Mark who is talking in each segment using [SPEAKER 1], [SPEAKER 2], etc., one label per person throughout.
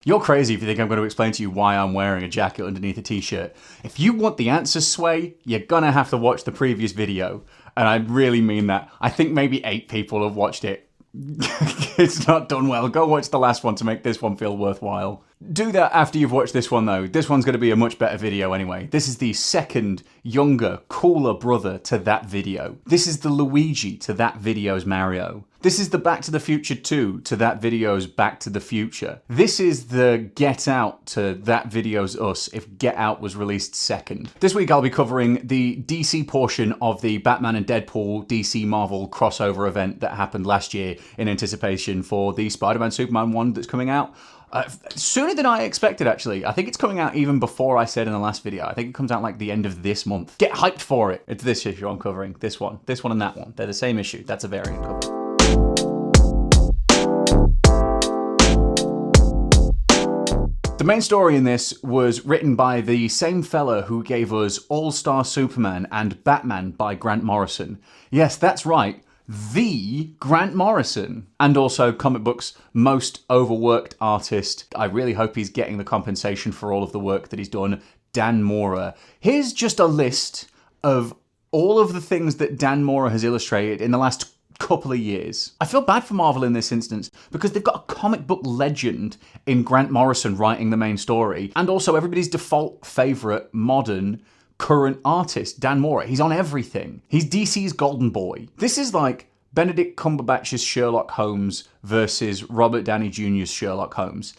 [SPEAKER 1] You're crazy if you think I'm going to explain to you why I'm wearing a jacket underneath a t-shirt. If you want the answers, Sway, you're gonna have to watch the previous video. And I really mean that. I think maybe 8 people have watched it. It's not done well. Go watch the last one to make this one feel worthwhile. Do that after you've watched this one though. This one's going to be a much better video anyway. This is the second, younger, cooler brother to that video. This is the Luigi to that video's Mario. This is the Back to the Future 2 to that video's Back to the Future. This is the Get Out to that video's Us if Get Out was released second. This week I'll be covering the DC portion of the Batman and Deadpool DC Marvel crossover event that happened last year in anticipation for the Spider-Man Superman 1 that's coming out. Sooner than I expected, actually. I think it's coming out even before I said in the last video. I think it comes out like the end of this month. Get hyped for it. It's this issue I'm covering. This one and that one. They're the same issue. That's a variant cover. The main story in this was written by the same fella who gave us All-Star Superman and Batman by Grant Morrison. Yes, that's right. The Grant Morrison. And also comic books' most overworked artist. I really hope he's getting the compensation for all of the work that he's done. Dan Mora. Here's just a list of all of the things that Dan Mora has illustrated in the last couple of years. I feel bad for Marvel in this instance because they've got a comic book legend in Grant Morrison writing the main story, and also everybody's default favourite modern current artist, Dan Mora. He's on everything. He's DC's golden boy. This is like Benedict Cumberbatch's Sherlock Holmes versus Robert Downey Jr.'s Sherlock Holmes.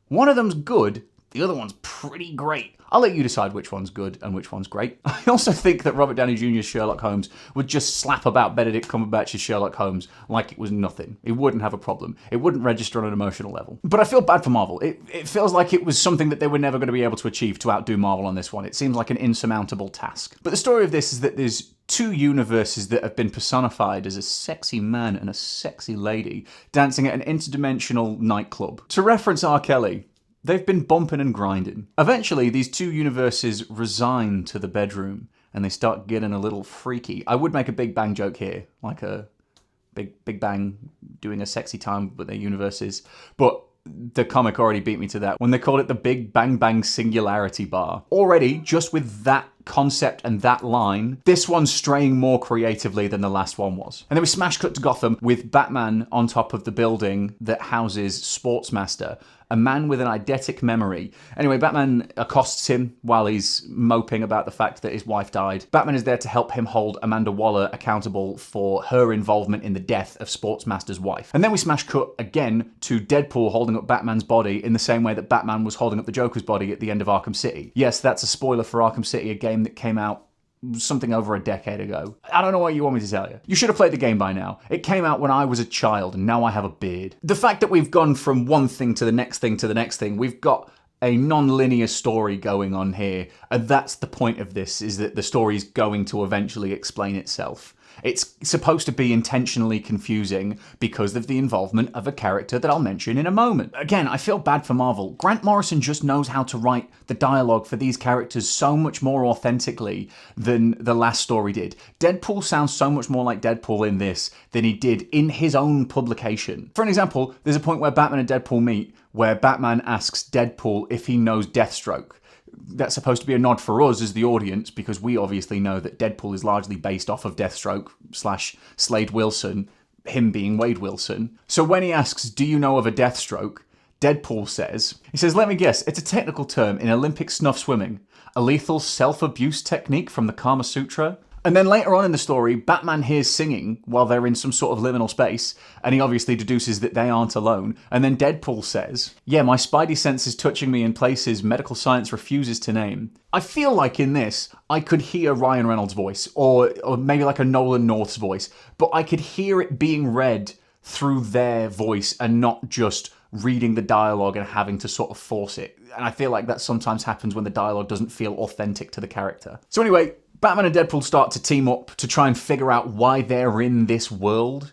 [SPEAKER 1] One of them's good, the other one's pretty great. I'll let you decide which one's good and which one's great. I also think that Robert Downey Jr.'s Sherlock Holmes would just slap about Benedict Cumberbatch's Sherlock Holmes like it was nothing. It wouldn't have a problem. It wouldn't register on an emotional level. But I feel bad for Marvel. It feels like it was something that they were never going to be able to achieve to outdo Marvel on this one. It seems like an insurmountable task. But the story of this is that there's 2 universes that have been personified as a sexy man and a sexy lady dancing at an interdimensional nightclub. To reference R. Kelly, they've been bumping and grinding. Eventually, these 2 universes resign to the bedroom and they start getting a little freaky. I would make a Big Bang joke here, like a Big Bang doing a sexy time with their universes, but the comic already beat me to that when they called it the Big Bang Bang Singularity Bar. Already, just with that concept and that line, this one's straying more creatively than the last one was. And then we smash cut to Gotham with Batman on top of the building that houses Sportsmaster, a man with an eidetic memory. Anyway, Batman accosts him while he's moping about the fact that his wife died. Batman is there to help him hold Amanda Waller accountable for her involvement in the death of Sportsmaster's wife. And then we smash cut again to Deadpool holding up Batman's body in the same way that Batman was holding up the Joker's body at the end of Arkham City. Yes, that's a spoiler for Arkham City, a game that came out something over a decade ago. I don't know what you want me to tell you. You should have played the game by now. It came out when I was a child and now I have a beard. The fact that we've gone from one thing to the next thing to the next thing, we've got a non-linear story going on here, and that's the point of this, is that the story is going to eventually explain itself. It's supposed to be intentionally confusing because of the involvement of a character that I'll mention in a moment. Again, I feel bad for Marvel. Grant Morrison just knows how to write the dialogue for these characters so much more authentically than the last story did. Deadpool sounds so much more like Deadpool in this than he did in his own publication. For an example, there's a point where Batman and Deadpool meet where Batman asks Deadpool if he knows Deathstroke. That's supposed to be a nod for us as the audience because we obviously know that Deadpool is largely based off of Deathstroke / Slade Wilson, him being Wade Wilson. So when he asks, do you know of a Deathstroke? Deadpool says, let me guess, it's a technical term in Olympic snuff swimming, a lethal self-abuse technique from the Kama Sutra. And then later on in the story, Batman hears singing while they're in some sort of liminal space, and he obviously deduces that they aren't alone. And then Deadpool says, yeah, my spidey sense is touching me in places medical science refuses to name. I feel like in this, I could hear Ryan Reynolds' voice, or maybe like a Nolan North's voice, but I could hear it being read through their voice and not just reading the dialogue and having to sort of force it. And I feel like that sometimes happens when the dialogue doesn't feel authentic to the character. So anyway, Batman and Deadpool start to team up to try and figure out why they're in this world.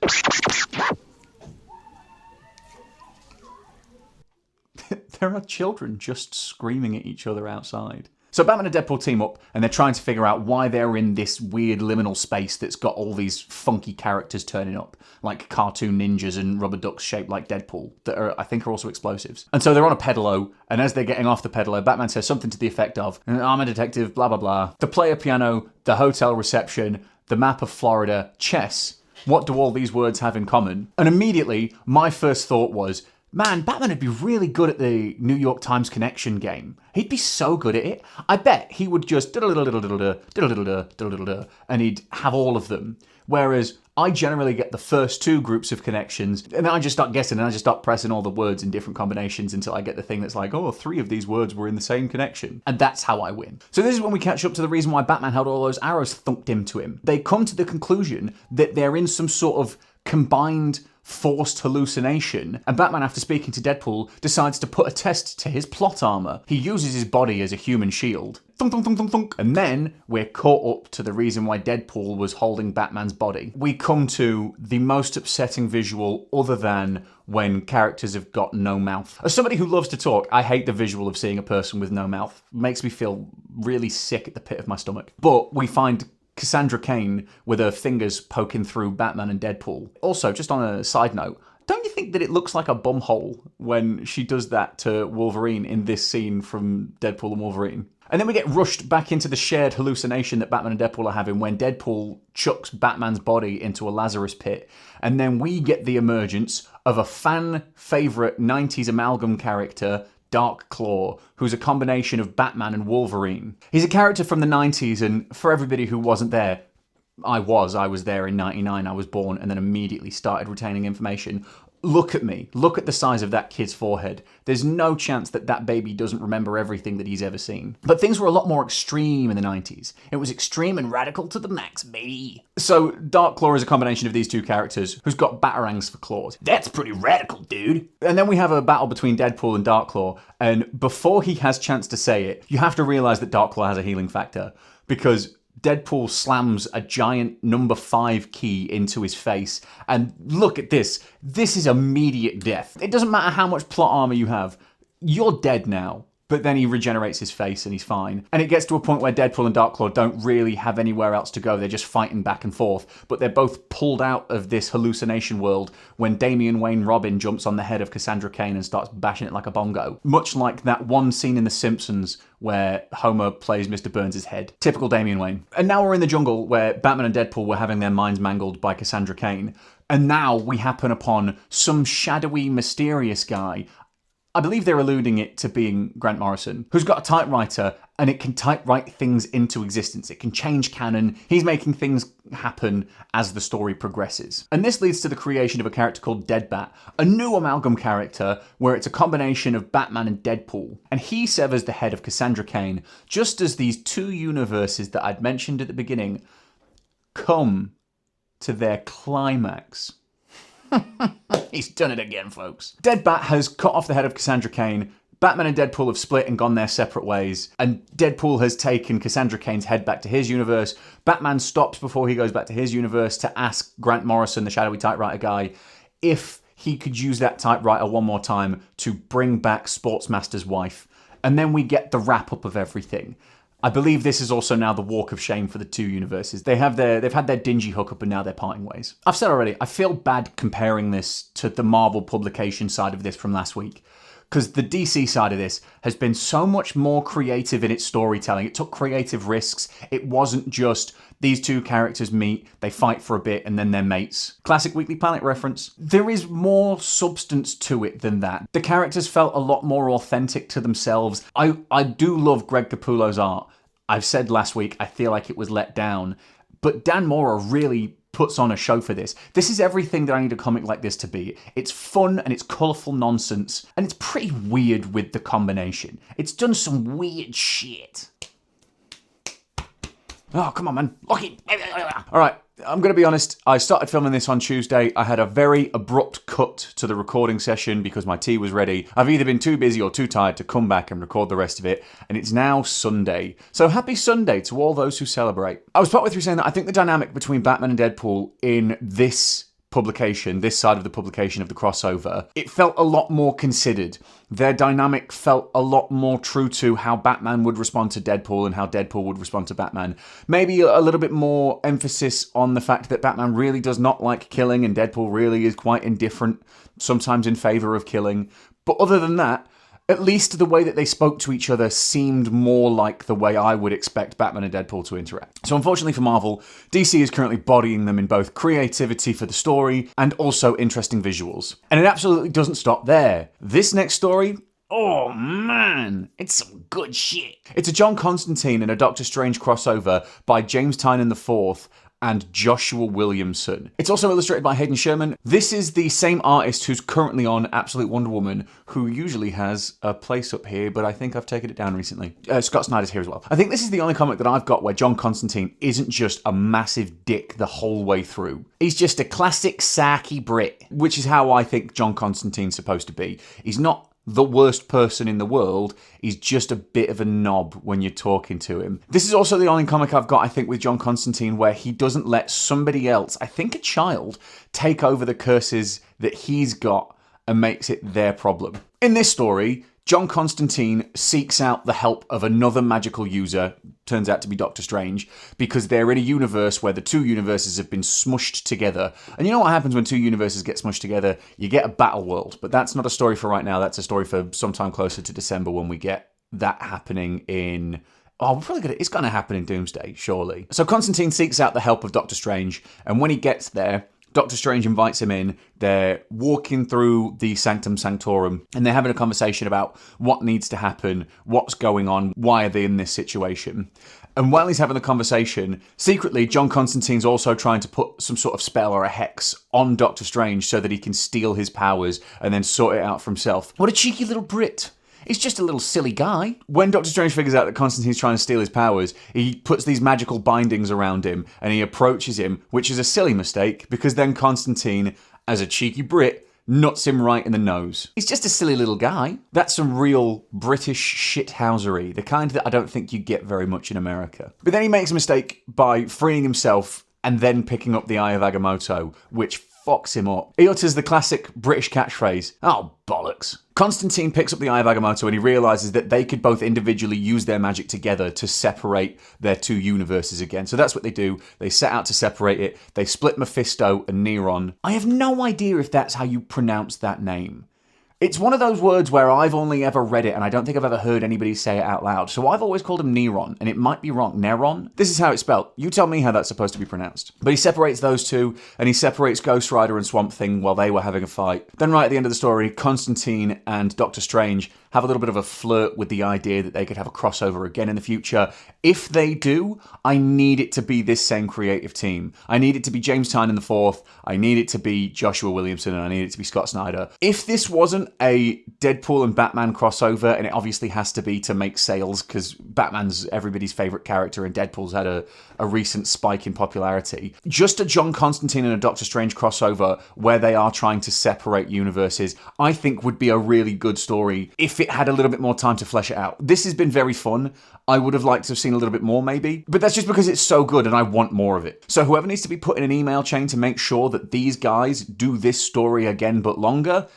[SPEAKER 1] There are children just screaming at each other outside. So Batman and Deadpool team up, and they're trying to figure out why they're in this weird liminal space that's got all these funky characters turning up, like cartoon ninjas and rubber ducks shaped like Deadpool, that I think are also explosives. And so they're on a pedalo, and as they're getting off the pedalo, Batman says something to the effect of, "I'm a detective, blah, blah, blah." The player piano, the hotel reception, the map of Florida, chess. What do all these words have in common? And immediately, my first thought was, man, Batman would be really good at the New York Times Connection game. He'd be so good at it. I bet he would just and he'd have all of them. Whereas I generally get the first two groups of connections, and then I just start guessing, and I just start pressing all the words in different combinations until I get the thing that's like, oh, 3 of these words were in the same connection. And that's how I win. So this is when we catch up to the reason why Batman had all those arrows thunked into him. They come to the conclusion that they're in some sort of combined forced hallucination, and Batman, after speaking to Deadpool, decides to put a test to his plot armor. He uses his body as a human shield. Thunk, thunk, thunk, thunk, thunk. And then we're caught up to the reason why Deadpool was holding Batman's body. We come to the most upsetting visual other than when characters have got no mouth. As somebody who loves to talk, I hate the visual of seeing a person with no mouth. It makes me feel really sick at the pit of my stomach. But we find Cassandra Cain with her fingers poking through Batman and Deadpool. Also, just on a side note, don't you think that it looks like a bumhole when she does that to Wolverine in this scene from Deadpool and Wolverine? And then we get rushed back into the shared hallucination that Batman and Deadpool are having when Deadpool chucks Batman's body into a Lazarus pit. And then we get the emergence of a fan favourite 90s amalgam character, Dark Claw, who's a combination of Batman and Wolverine. He's a character from the 90s, and for everybody who wasn't there, I was there in 99, I was born, and then immediately started retaining information. Look at me. Look at the size of that kid's forehead. There's no chance that that baby doesn't remember everything that he's ever seen. But things were a lot more extreme in the 90s. It was extreme and radical to the max, baby. So Dark Claw is a combination of these two characters who's got batarangs for claws. That's pretty radical, dude. And then we have a battle between Deadpool and Dark Claw. And before he has chance to say it, you have to realize that Dark Claw has a healing factor, because Deadpool slams a giant number 5 key into his face. And look at this. This is immediate death. It doesn't matter how much plot armor you have. You're dead now. But then he regenerates his face and he's fine. And it gets to a point where Deadpool and Darkclaw don't really have anywhere else to go. They're just fighting back and forth. But they're both pulled out of this hallucination world when Damian Wayne Robin jumps on the head of Cassandra Cain and starts bashing it like a bongo. Much like that one scene in The Simpsons where Homer plays Mr. Burns' head. Typical Damian Wayne. And now we're in the jungle where Batman and Deadpool were having their minds mangled by Cassandra Cain. And now we happen upon some shadowy, mysterious guy. I believe they're alluding it to being Grant Morrison, who's got a typewriter and it can typewrite things into existence. It can change canon. He's making things happen as the story progresses. And this leads to the creation of a character called Deadbat, a new amalgam character where it's a combination of Batman and Deadpool. And he severs the head of Cassandra Cain, just as these two universes that I'd mentioned at the beginning come to their climax. He's done it again, folks. Deadbat has cut off the head of Cassandra Cain. Batman and Deadpool have split and gone their separate ways. And Deadpool has taken Cassandra Cain's head back to his universe. Batman stops before he goes back to his universe to ask Grant Morrison, the shadowy typewriter guy, if he could use that typewriter one more time to bring back Sportsmaster's wife. And then we get the wrap-up of everything. I believe this is also now the walk of shame for the two universes. They've had their dingy hookup and now they're parting ways. I've said already, I feel bad comparing this to the Marvel publication side of this from last week, because the DC side of this has been so much more creative in its storytelling. It took creative risks. It wasn't just these two characters meet, they fight for a bit, and then they're mates. Classic Weekly Planet reference. There is more substance to it than that. The characters felt a lot more authentic to themselves. I do love Greg Capullo's art. I've said last week, I feel like it was let down. But Dan Mora really puts on a show for this. This is everything that I need a comic like this to be. It's fun and it's colourful nonsense. And it's pretty weird with the combination. It's done some weird shit. Oh, come on, man. Look it. All right, I'm going to be honest. I started filming this on Tuesday. I had a very abrupt cut to the recording session because my tea was ready. I've either been too busy or too tired to come back and record the rest of it. And it's now Sunday. So happy Sunday to all those who celebrate. I was partway through saying that I think the dynamic between Batman and Deadpool in this publication, this side of the publication of the crossover, it felt a lot more considered. Their dynamic felt a lot more true to how Batman would respond to Deadpool and how Deadpool would respond to Batman. Maybe a little bit more emphasis on the fact that Batman really does not like killing and Deadpool really is quite indifferent, sometimes in favor of killing. But other than that, at least the way that they spoke to each other seemed more like the way I would expect Batman and Deadpool to interact. So unfortunately for Marvel, DC is currently bodying them in both creativity for the story and also interesting visuals. And it absolutely doesn't stop there. This next story, oh man, it's some good shit. It's a John Constantine and a Doctor Strange crossover by James Tynion IV and Joshua Williamson. It's also illustrated by Hayden Sherman. This is the same artist who's currently on Absolute Wonder Woman, who usually has a place up here, but I think I've taken it down recently. Scott Snyder's here as well. I think this is the only comic that I've got where John Constantine isn't just a massive dick the whole way through. He's just a classic sarky Brit, which is how I think John Constantine's supposed to be. He's not the worst person in the world, he's just a bit of a knob when you're talking to him. This is also the only comic I've got, I think, with John Constantine where he doesn't let somebody else, I think a child, take over the curses that he's got and makes it their problem. In this story, John Constantine seeks out the help of another magical user, turns out to be Doctor Strange, because they're in a universe where the two universes have been smushed together. And you know what happens when two universes get smushed together? You get a battle world. But that's not a story for right now. That's a story for sometime closer to December when we get that happening in... Oh, it's going to happen in Doomsday, surely. So Constantine seeks out the help of Doctor Strange, and when he gets there, Doctor Strange invites him in. They're walking through the Sanctum Sanctorum and they're having a conversation about what needs to happen, what's going on, why are they in this situation. And while he's having the conversation, secretly, John Constantine's also trying to put some sort of spell or a hex on Doctor Strange so that he can steal his powers and then sort it out for himself. What a cheeky little Brit. He's just a little silly guy. When Doctor Strange figures out that Constantine's trying to steal his powers, he puts these magical bindings around him and he approaches him, which is a silly mistake because then Constantine, as a cheeky Brit, nuts him right in the nose. He's just a silly little guy. That's some real British shithousery, the kind that I don't think you get very much in America. But then he makes a mistake by freeing himself and then picking up the Eye of Agamotto, which fucks him up. He utters the classic British catchphrase, "Oh, bollocks." Constantine picks up the Eye of Agamotto and he realises that they could both individually use their magic together to separate their two universes again. So that's what they do. They set out to separate it. They split Mephisto and Neron. I have no idea if that's how you pronounce that name. It's one of those words where I've only ever read it and I don't think I've ever heard anybody say it out loud. So I've always called him Neron, and it might be wrong. Neron? This is how it's spelled. You tell me how that's supposed to be pronounced. But he separates those two, and he separates Ghost Rider and Swamp Thing while they were having a fight. Then right at the end of the story, Constantine and Doctor Strange have a little bit of a flirt with the idea that they could have a crossover again in the future. If they do, I need it to be this same creative team. I need it to be James Tynion IV, I need it to be Joshua Williamson, and I need it to be Scott Snyder. If this wasn't a Deadpool and Batman crossover, and it obviously has to be to make sales, because Batman's everybody's favourite character and Deadpool's had a recent spike in popularity, just a John Constantine and a Doctor Strange crossover where they are trying to separate universes, I think would be a really good story if it had a little bit more time to flesh it out. This has been very fun. I would have liked to have seen a little bit more maybe, but that's just because it's so good and I want more of it. So whoever needs to be put in an email chain to make sure that these guys do this story again but longer,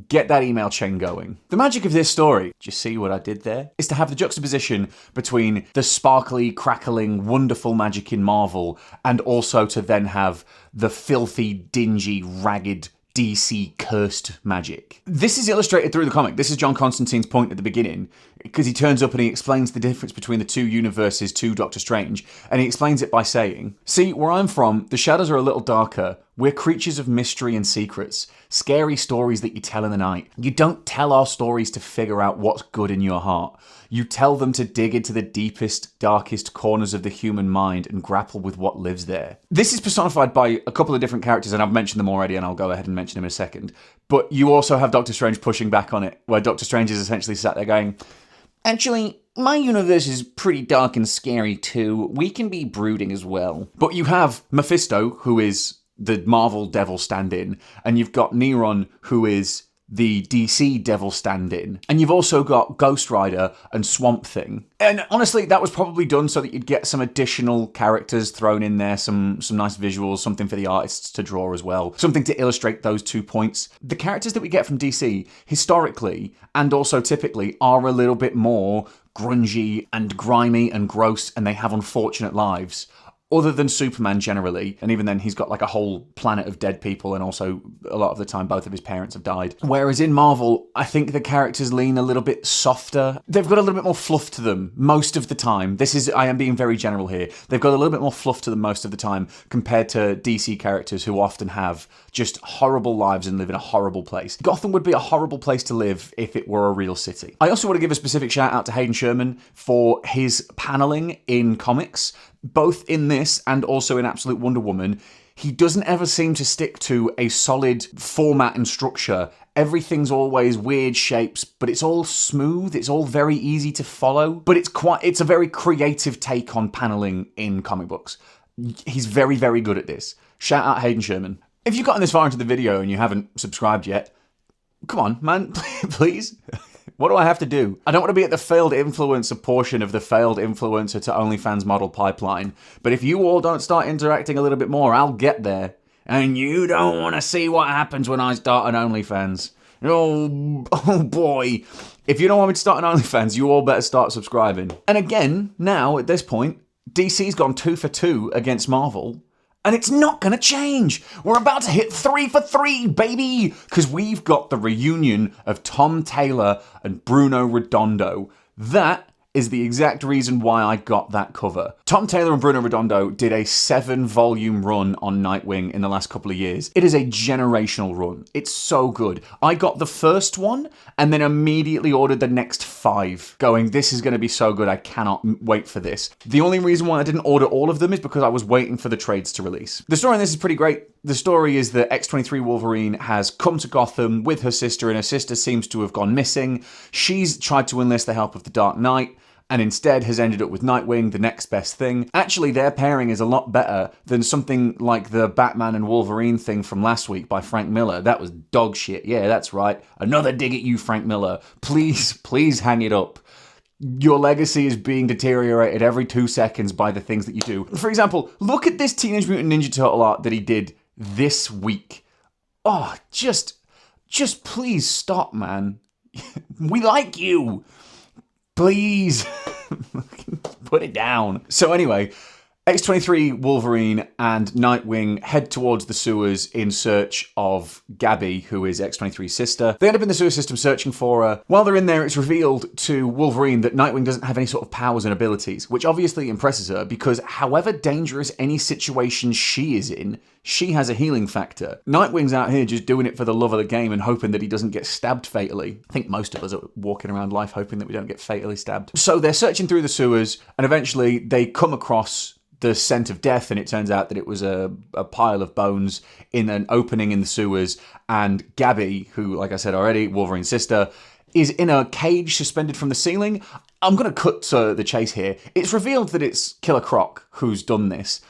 [SPEAKER 1] get that email chain going. The magic of this story, do you see what I did there? Is to have the juxtaposition between the sparkly, crackling, wonderful magic in Marvel and also to then have the filthy, dingy, ragged, DC cursed magic. This is illustrated through the comic. This is John Constantine's point at the beginning, because he turns up and he explains the difference between the two universes to Doctor Strange, and he explains it by saying, "See, where I'm from, the shadows are a little darker. We're creatures of mystery and secrets, scary stories that you tell in the night. You don't tell our stories to figure out what's good in your heart. You tell them to dig into the deepest, darkest corners of the human mind and grapple with what lives there." This is personified by a couple of different characters, and I've mentioned them already, and I'll go ahead and mention them in a second. But you also have Doctor Strange pushing back on it, where Doctor Strange is essentially sat there going, "Actually, my universe is pretty dark and scary too. We can be brooding as well." But you have Mephisto, who is the Marvel devil stand-in, and you've got Neron, who is the DC Devil stand-in. And you've also got Ghost Rider and Swamp Thing. And honestly, that was probably done so that you'd get some additional characters thrown in there, some nice visuals, something for the artists to draw as well, something to illustrate those 2 points. The characters that we get from DC, historically, and also typically, are a little bit more grungy and grimy and gross, and they have unfortunate lives. Other than Superman generally, and even then he's got like a whole planet of dead people, and also a lot of the time both of his parents have died. Whereas in Marvel, I think the characters lean a little bit softer. They've got a little bit more fluff to them most of the time. I am being very general here. They've got a little bit more fluff to them most of the time compared to DC characters who often have just horrible lives and live in a horrible place. Gotham would be a horrible place to live if it were a real city. I also want to give a specific shout out to Hayden Sherman for his paneling in comics, both in this and also in Absolute Wonder Woman. He doesn't ever seem to stick to a solid format and structure. Everything's always weird shapes, but it's all smooth. It's all very easy to follow, but it's a very creative take on paneling in comic books. He's very, very good at this. Shout out Hayden Sherman. If you've gotten this far into the video and you haven't subscribed yet, come on, man, please. What do I have to do? I don't want to be at the failed influencer portion of the failed influencer to OnlyFans model pipeline, but if you all don't start interacting a little bit more, I'll get there. And you don't want to see what happens when I start an OnlyFans. Oh boy. If you don't want me to start an OnlyFans, you all better start subscribing. And again, now at this point, DC's gone 2 for 2 against Marvel. And it's not going to change. We're about to hit 3 for 3, baby! Because we've got the reunion of Tom Taylor and Bruno Redondo. That is the exact reason why I got that cover. Tom Taylor and Bruno Redondo did a 7-volume run on NightWing in the last couple of years. It is a generational run. It's so good. I got the first one and then immediately ordered the next 5, going, this is going to be so good, I cannot wait for this. The only reason why I didn't order all of them is because I was waiting for the trades to release. The story in this is pretty great. The story is that X-23 Wolverine has come to Gotham with her sister, and her sister seems to have gone missing. She's tried to enlist the help of the Dark Knight, and instead has ended up with NightWing, the next best thing. Actually, their pairing is a lot better than something like the Batman and Wolverine thing from last week by Frank Miller. That was dog shit. Yeah, that's right. Another dig at you, Frank Miller. Please, please hang it up. Your legacy is being deteriorated every 2 seconds by the things that you do. For example, look at this Teenage Mutant Ninja Turtle art that he did this week. Oh, just please stop, man. We like you. Please. Put it down. So anyway, X-23 Wolverine and Nightwing head towards the sewers in search of Gabby, who is X-23's sister. They end up in the sewer system searching for her. While they're in there, it's revealed to Wolverine that Nightwing doesn't have any sort of powers and abilities, which obviously impresses her because however dangerous any situation she is in, she has a healing factor. Nightwing's out here just doing it for the love of the game and hoping that he doesn't get stabbed fatally. I think most of us are walking around life hoping that we don't get fatally stabbed. So they're searching through the sewers, and eventually they come across the scent of death, and it turns out that it was a pile of bones in an opening in the sewers, and Gabby, who, like I said already, Wolverine's sister, is in a cage suspended from the ceiling. I'm going to cut to the chase here. It's revealed that it's Killer Croc who's done this.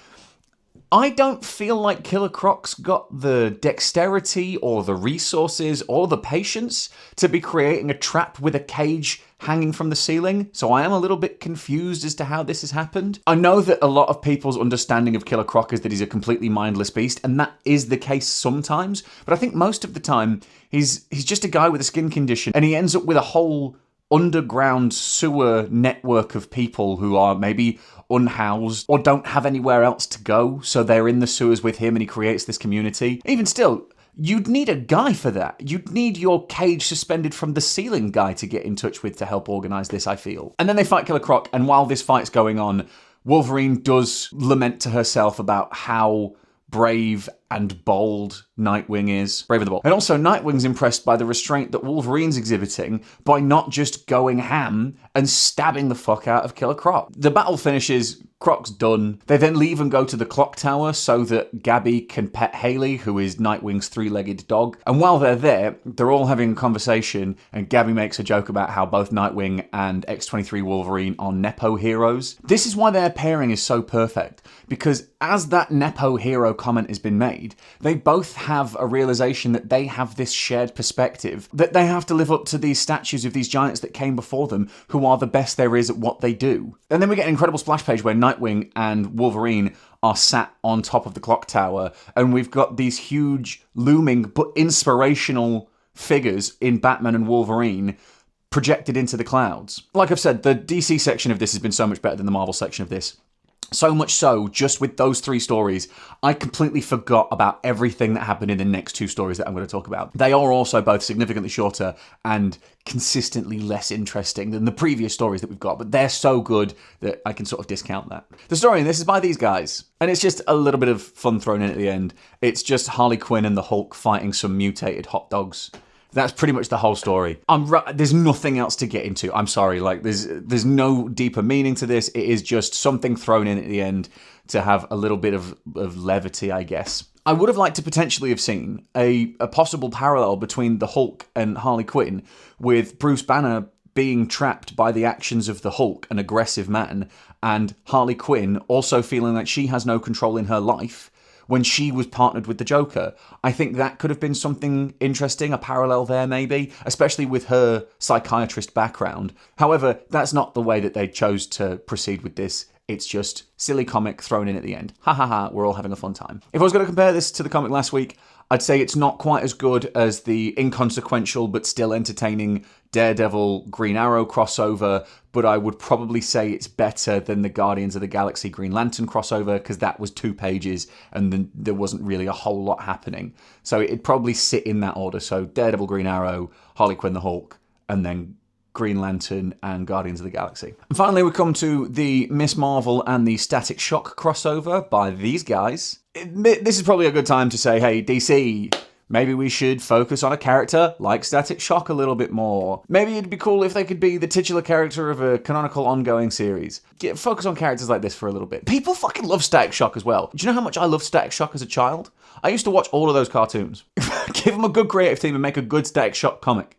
[SPEAKER 1] I don't feel like Killer Croc's got the dexterity or the resources or the patience to be creating a trap with a cage hanging from the ceiling, so I am a little bit confused as to how this has happened. I know that a lot of people's understanding of Killer Croc is that he's a completely mindless beast, and that is the case sometimes, but I think most of the time he's just a guy with a skin condition, and he ends up with a whole underground sewer network of people who are maybe unhoused or don't have anywhere else to go, so they're in the sewers with him and he creates this community. Even still, you'd need a guy for that. You'd need your cage suspended from the ceiling guy to get in touch with to help organize this, I feel. And then they fight Killer Croc, and while this fight's going on, Wolverine does lament to herself about how brave and bold Nightwing is. Brave and the bold. And also, Nightwing's impressed by the restraint that Wolverine's exhibiting by not just going ham and stabbing the fuck out of Killer Croc. The battle finishes, Croc's done. They then leave and go to the clock tower so that Gabby can pet Haley, who is Nightwing's 3-legged dog. And while they're there, they're all having a conversation, and Gabby makes a joke about how both Nightwing and X-23 Wolverine are Nepo heroes. This is why their pairing is so perfect, because as that Nepo hero comment has been made, made, they both have a realization that they have this shared perspective, that they have to live up to these statues of these giants that came before them, who are the best there is at what they do. And then we get an incredible splash page where Nightwing and Wolverine are sat on top of the clock tower, and we've got these huge, looming, but inspirational figures in Batman and Wolverine projected into the clouds. Like I've said, the DC section of this has been so much better than the Marvel section of this. So much so, just with those 3 stories, I completely forgot about everything that happened in the next 2 stories that I'm going to talk about. They are also both significantly shorter and consistently less interesting than the previous stories that we've got, but they're so good that I can sort of discount that. The story in this is by these guys, and it's just a little bit of fun thrown in at the end. It's just Harley Quinn and the Hulk fighting some mutated hot dogs. That's pretty much the whole story. There's nothing else to get into. I'm sorry, like there's no deeper meaning to this. It is just something thrown in at the end to have a little bit of levity, I guess. I would have liked to potentially have seen a possible parallel between the Hulk and Harley Quinn, with Bruce Banner being trapped by the actions of the Hulk, an aggressive man, and Harley Quinn also feeling like she has no control in her life when she was partnered with the Joker. I think that could have been something interesting, a parallel there maybe, especially with her psychiatrist background. However, that's not the way that they chose to proceed with this. It's just silly comic thrown in at the end. Ha ha ha, we're all having a fun time. If I was going to compare this to the comic last week, I'd say it's not quite as good as the inconsequential but still entertaining Daredevil Green Arrow crossover, but I would probably say it's better than the Guardians of the Galaxy Green Lantern crossover, because that was 2 pages and then there wasn't really a whole lot happening. So it'd probably sit in that order. So Daredevil Green Arrow, Harley Quinn the Hulk, and then Green Lantern and Guardians of the Galaxy. And finally, we come to the Miss Marvel and the Static Shock crossover by these guys. This is probably a good time to say, hey, DC, maybe we should focus on a character like Static Shock a little bit more. Maybe it'd be cool if they could be the titular character of a canonical ongoing series. Focus on characters like this for a little bit. People fucking love Static Shock as well. Do you know how much I loved Static Shock as a child? I used to watch all of those cartoons. Give them a good creative team and make a good Static Shock comic.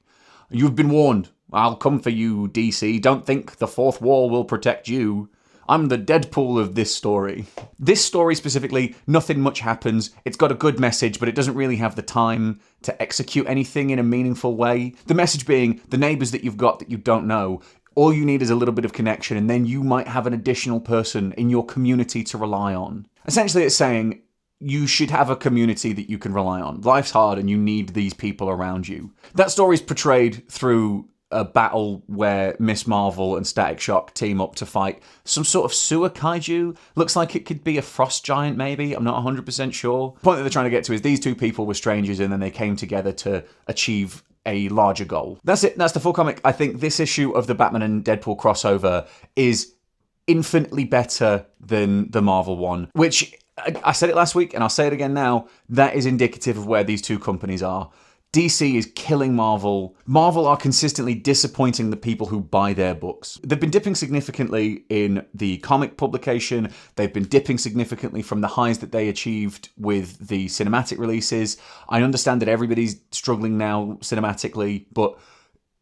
[SPEAKER 1] You've been warned. I'll come for you, DC. Don't think the fourth wall will protect you. I'm the Deadpool of this story. This story specifically, nothing much happens. It's got a good message, but it doesn't really have the time to execute anything in a meaningful way. The message being, the neighbors that you've got that you don't know, all you need is a little bit of connection, and then you might have an additional person in your community to rely on. Essentially, it's saying, you should have a community that you can rely on. Life's hard and you need these people around you. That story's portrayed through a battle where Miss Marvel and Static Shock team up to fight some sort of sewer kaiju. Looks like it could be a frost giant, maybe. I'm not 100% sure. The point that they're trying to get to is these 2 people were strangers and then they came together to achieve a larger goal. That's it. That's the full comic. I think this issue of the Batman and Deadpool crossover is infinitely better than the Marvel one, which I said it last week and I'll say it again now. That is indicative of where these 2 companies are. DC is killing Marvel. Marvel are consistently disappointing the people who buy their books. They've been dipping significantly in the comic publication. They've been dipping significantly from the highs that they achieved with the cinematic releases. I understand that everybody's struggling now cinematically, but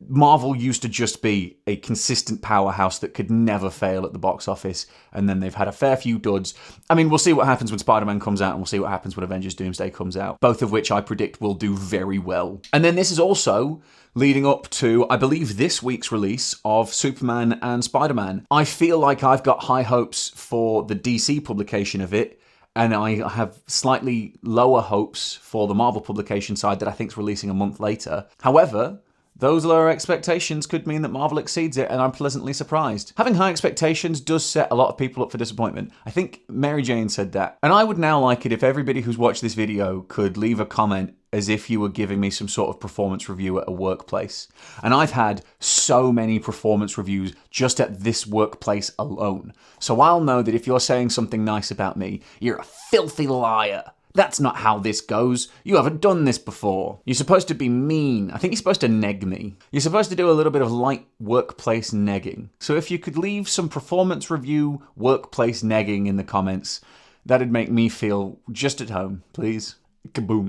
[SPEAKER 1] Marvel used to just be a consistent powerhouse that could never fail at the box office, and then they've had a fair few duds. I mean, we'll see what happens when Spiderman comes out, and we'll see what happens when Avengers Doomsday comes out, both of which I predict will do very well. And then this is also leading up to, I believe, this week's release of Superman and Spider-Man. I feel like I've got high hopes for the DC publication of it, and I have slightly lower hopes for the Marvel publication side that I think is releasing a month later. However, those lower expectations could mean that Marvel exceeds it, and I'm pleasantly surprised. Having high expectations does set a lot of people up for disappointment. I think Mary Jane said that. And I would now like it if everybody who's watched this video could leave a comment as if you were giving me some sort of performance review at a workplace. And I've had so many performance reviews just at this workplace alone. So I'll know that if you're saying something nice about me, you're a filthy liar. That's not how this goes. You haven't done this before. You're supposed to be mean. I think you're supposed to neg me. You're supposed to do a little bit of light workplace negging. So if you could leave some performance review workplace negging in the comments, that'd make me feel just at home, please. Kaboom.